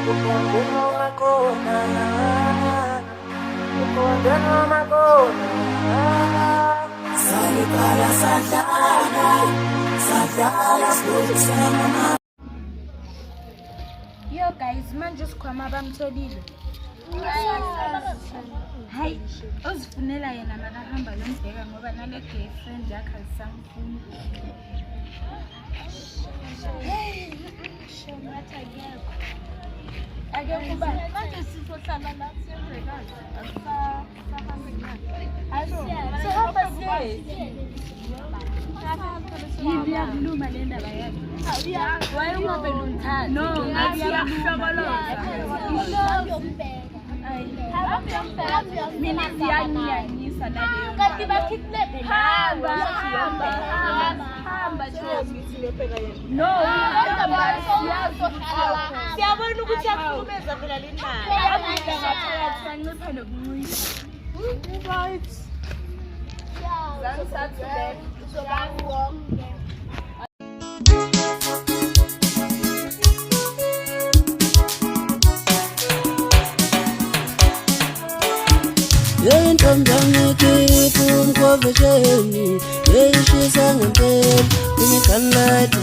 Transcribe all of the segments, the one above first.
Yo guys, manje sikhwama bamtholile. Hayi, uzifunela yena makahamba lombheka ngoba nale girlfriend yakhe alisamfuni. Hey, shomatha yakho. Ake kuba manje sizohlala la siyenzekani? Asisahambe ngani? Sihamba siye. Yibi yakhuluma le ndaba yakhe. Wayengaphe lumthando. No, ngathi yakuhloboloza. Mina siyanyanyisa naleyo. Kanti bakhiphele hamba nje ngibheka yena. No, siyabona ukuthi yakhulumeza phela le ndaba. Abika ngaphakathi kancipha nokuncisha. Right. Saturday. So back walk. Yentombi kipu mkovesheni yeshisa ngempela kunyekanada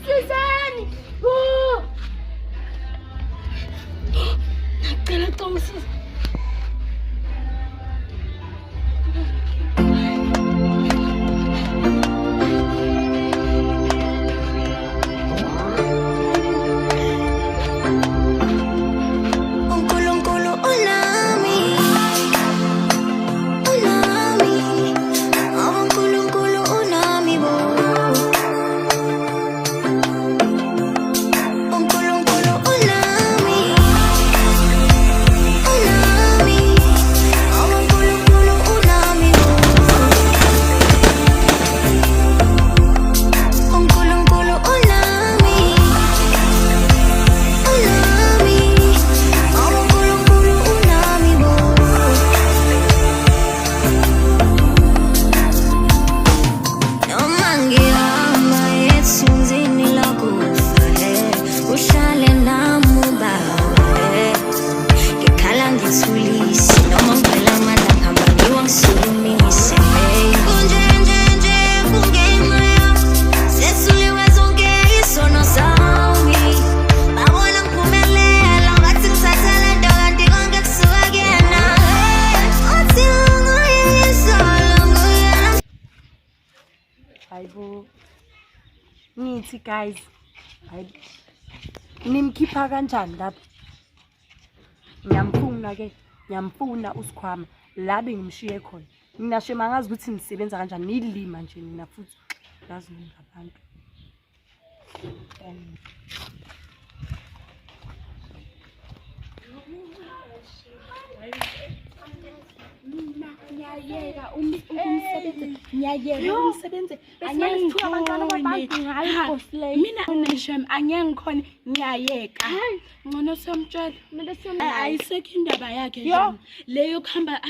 Suzanne! Oh! Nakala tong Nithi guys, hayi nimkhipha kanjani lapha? Ngiyamfuna usikhwama la bengimshiye khona. Mina shema ngazi ukuthi nisebenza kanjani, nilima nje nina futhi yazi ngabantu. Nyayeka umsebenze angeke abantwana babantu ngayo Nkosi mina uneshem angeke ngikhona ngiyayeka ngcono somtshela ayisekho indaba yakhe nje leyo kuhamba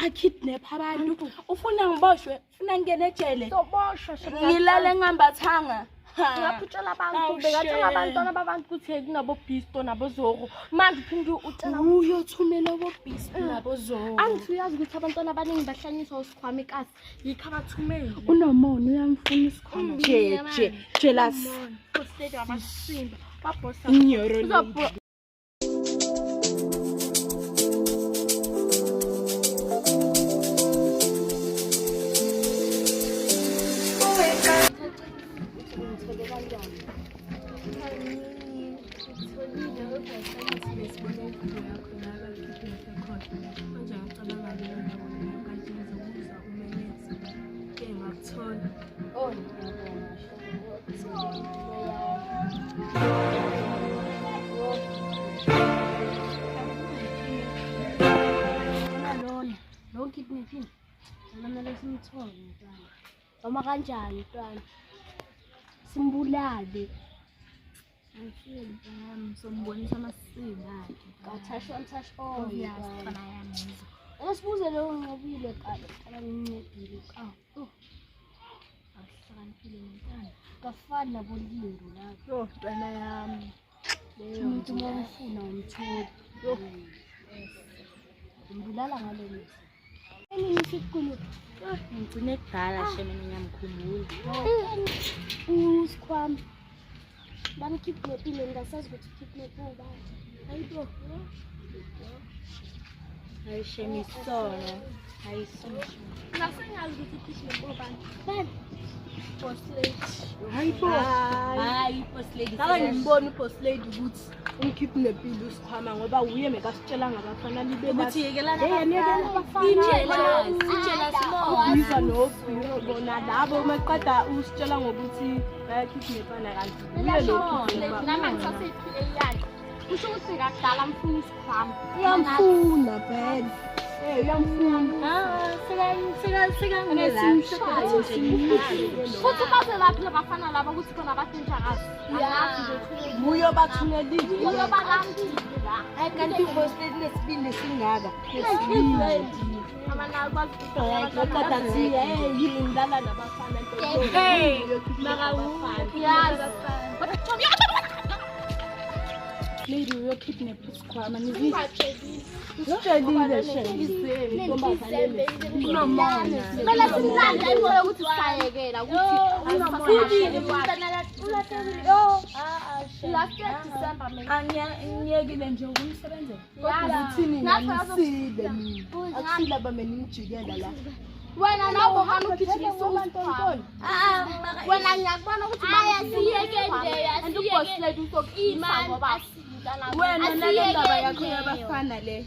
akidnap abantu ufuna ngiboshwe ufuna ngene ejele soboshwa ngilale ngambathanga Uyaphutshela abantu bekatshela abantwana babantu ukuthi kunabo Bisto nabo Zoro. Manje uphinde utshela uyothumela abo Bisto nabo Zoro. Angiyazi ukuthi abantwana abaningi bahlanyiswa usikhwama ikasi. Yikho abathumeli. Unomona uyamfuna isikhwama. Jealous. Postedi abasimba. Babhosa. Inyoro. Noma kanjani mntwana simbulale angifuni sombonisa amasiko akhe kathasho yazi asibuze lo ngobile kala ngincedile asihlakaniphile mntwana kafani nabolindo lapho mntwana yami leyo umuntu mawufuna umtholi simbulala ngalo nisi Ngisikhulu ngicine kudala shemene ngiyamkhumbula usikhwama bamkidnapile ngasazi ukuthi kidnap ubani hayibo hayi shemisona hayi sonke ngasengazi ukuthi kidnap ubani bani boss lady hayibo hayi boss lady ngimbona uboss lady ukuthi umkidnapile usikhwama ngoba uye mekasitshela ngabafana libe ukuthi yekelana biza nobhiro bona labo maqada usitshela ngokuthi bayakidnapana kanti uye lokho nami ngisasephile yakhe usho ukuthi kadala mfuna isikhwama uyamfuna bad uyamfuna futhi baze lapho labafana laba ukuthi khona abasenjakazi muyo bathunelile muyo balambile la kanti hostel lesibili singaka amana kwazi yindala nabafana lady uyokidnap isikhwama usitshelile shemizeni ntombazane unomona kumele simlande ayibona ukuthi sayekela ukuthi angiyekile nje ukumsebenzela uthini ngisile mina akusile abameni ngijikela la wena nawo hanu ukijikisa untoni wena ngiyakubona ukuthi ayasiyeke nje andubhosledi usokima ngoba wena nalendaba yakho yabafana le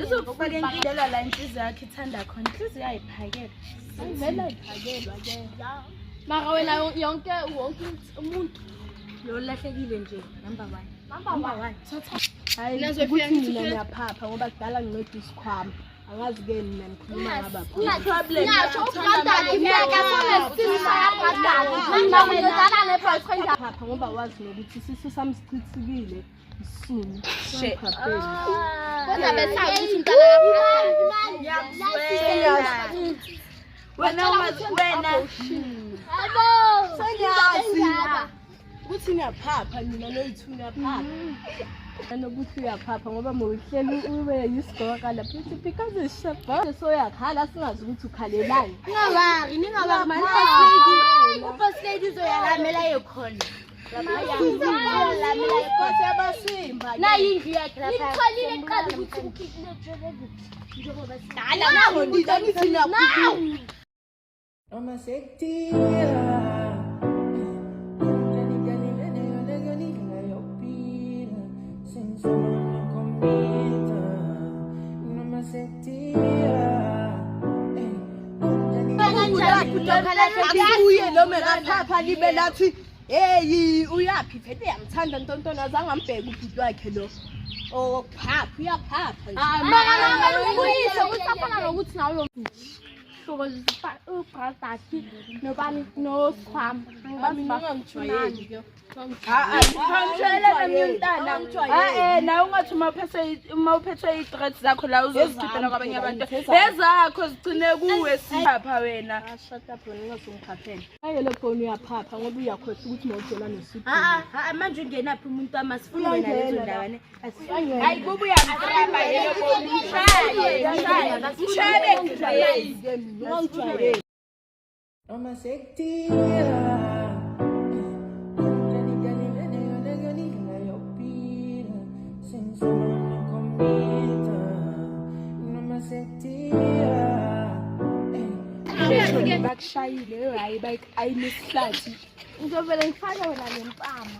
uzokufaka indlela la inhliziyo yakhe ithanda khona inhliziyo yayiphakela ayivela iphakelwa ke mara wena yonke umuntu lo lahlekile nje number 1 hayi ukuthi mina ngiyaphapha ngoba kudala nginceda isikhwama angazi ke mina ngikhuluma ngabapha no problem ngisho ukubandana ngeke sonesisa yabandana noma ngidala ne-boyfriend phapha ngoba wazi nokuthi isisu sami sichithikile isimo shephapha kodwa besazi ukuthi umntana yapha wena abo sengiyazi ukuthi ngiyaphapha mina noyithunya yaphapha anokuthi uyaphapha ngoba mawuhleli ube yisigoka lapho uthi because ishaba so yakhala singazi ukuthi ukhalelani ningabari manje boss lady zoyalamela yekhona yalamela yekhona abasimba nayindlu yakhe lapha ngicholile qala ukuthi ukidnap njengoba sidala nawo ndithi nawo Ama sektia uye lo mekaphapha libe lathi hey uyapi phethe yamthanda ntontona azange ambheke ubhuti wakhe lo phapha uyaphapha nje mara uyise ukuthi afana nokuthi nawe hloko ubradaki nobani nosikhwama angibazibafutshunani nawe ungathi uma uphethwe i-threat zakho la uzozikhiphela kwabanye abantu ezakho zigcine kuwe siphapha wena ayele phone uyaphapha ngoba uyakhohlwa ukuthi mawujola nosipho manje ungenaphi umuntu amasifuna wena lezo ndawane hayi kuba uyamgraba yelo phone mshaye I'm a sexy. bakushayile hayi ayinesihlathi ngizovele ngifake wena lempama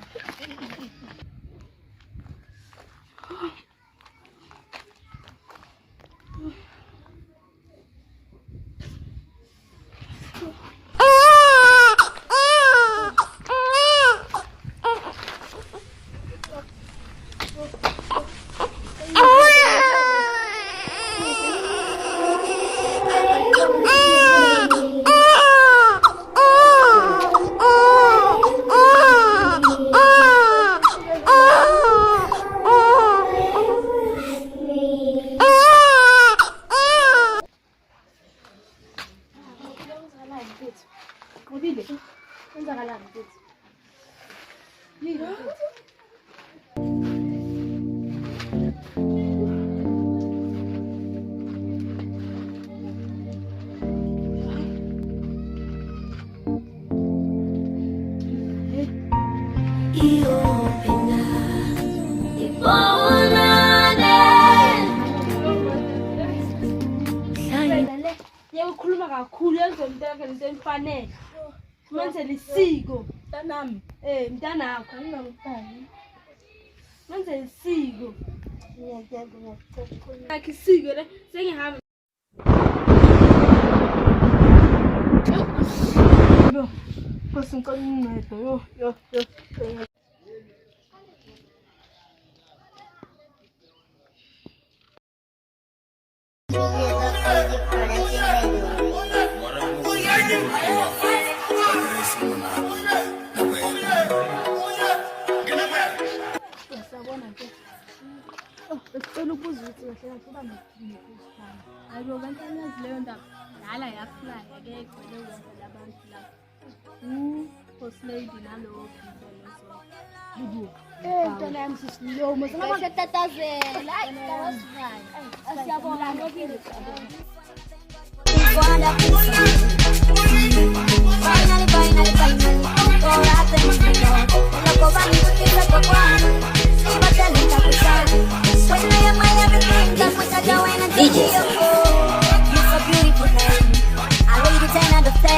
Ukhuluma kakhulu yenze mntaka into emfanele manje lisiko mntanami mntanakho angingakufani manje lisiko akhe isiko le sengihamba yo ngicela uncedo yo Becela ukubuza ukuthi kahle kuba nokusikhana. Ayibo bantu anyazi leyo ndaba. Dala yafly ake igcwele wonke labantu lapha. First lady nalo Bubu. Mntwana yami sisilomo. Singabe tatazela. Hayi, awasivali. Asiyabona ngobile. DJ, you're so beautiful, I rate it 10 out of 10.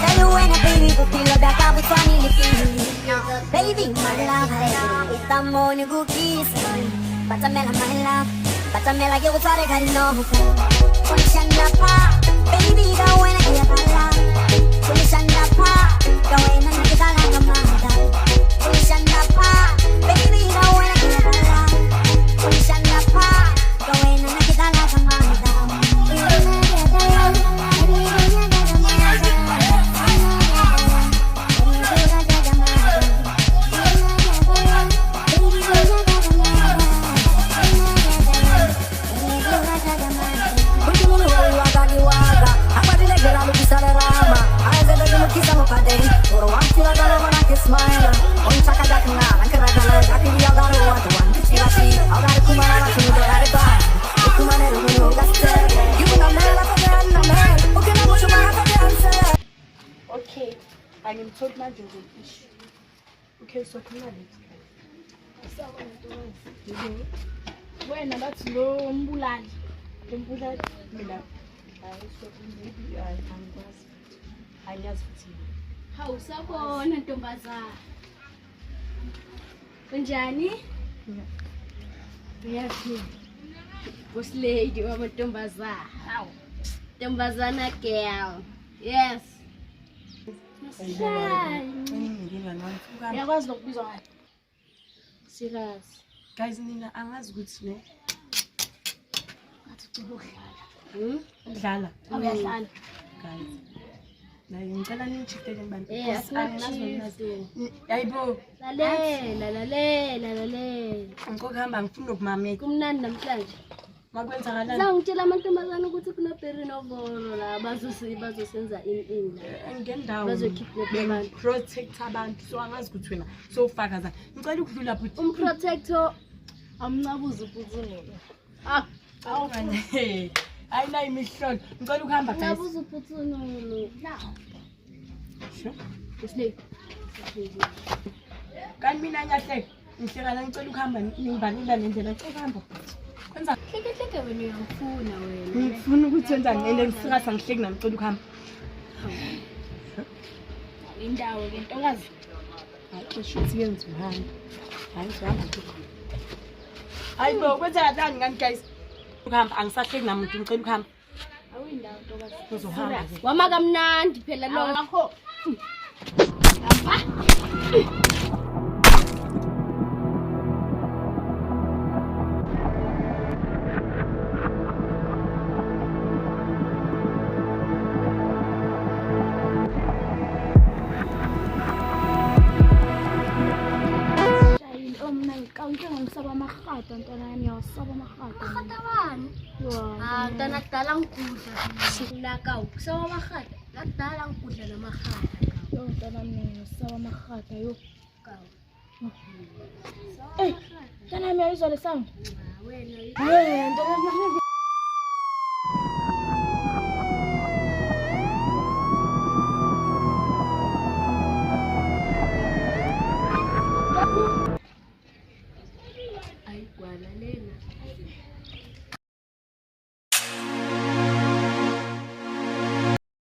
Tell you when a baby go feel that I was funny baby, my love, it's the morning cookies. Batamela, my love, Batamela, you was already got no. Baby, go when I get a love. Go in and get a lot of mother. Baby, go when I get a love. Go in and get a lot of mother. Okay, I am told my job issue. Okay, so come on. When that's low mbulali. Mbulali mina. So maybe I am was I just hawu sabona ntombazana kunjani Yes. boss lady wamantombazana hawu ntombazana girl yes Yakwazi lokubizwa ngayo. serious Guys, nina angazi ukuthi ne Ngathi udlala. Udlala. Uyadlala. Guys. Nayi ngicela nijikele ngibani. Ayibo. Lalela. Ngikho kuhamba ngifuna ukumamela. Kumnandi namhlanje. Makwenzakalani? Ngitshela amantombazana ukuthi kunoperi novolo la bazosenza in. Ngendawo. Bazokhipha abantu. Protect abantu. So angazi ukuthi wena sofaka za. Ngicela ukudlula futhi. Umprotector amncabuza uphuthunulo. Awufane. Ayina imihlolo. Ngicela ukuhamba guys. Ngabuza uphuthunulo. Sure. Usley. Kanti mina ngiyahleka. Ngihleka ngicela ukuhamba ngivalile nendlela ngicela ukuhamba. Kwenza Hleke wena uyangifuna wena. ngifuna ukuthi wenzani ende ngifika sangihleki nami ngicela ukuhamba. Indawo ke ntokazi. Hayi shuthi yenza uhamba. Hayi ngihamba nje. Hayi bo kwenza kanjani ngani guys? Ukuhamba angisahleki namuntu ngicela ukuhamba. Awuyindawo ntokazi. Uzohamba ke. Wama kamnandi phela lo. Ngakho. Ngisaba amahata ntonani yawusaba amahata. Khatabani? Mntana kudala ngikudla. Naka ukusaba amahata. Kudala ngikudla namahata. Yo ntonani yawusaba amahata yo. Kawu. Ntonani uyayizwa lesango? Wena Ntonani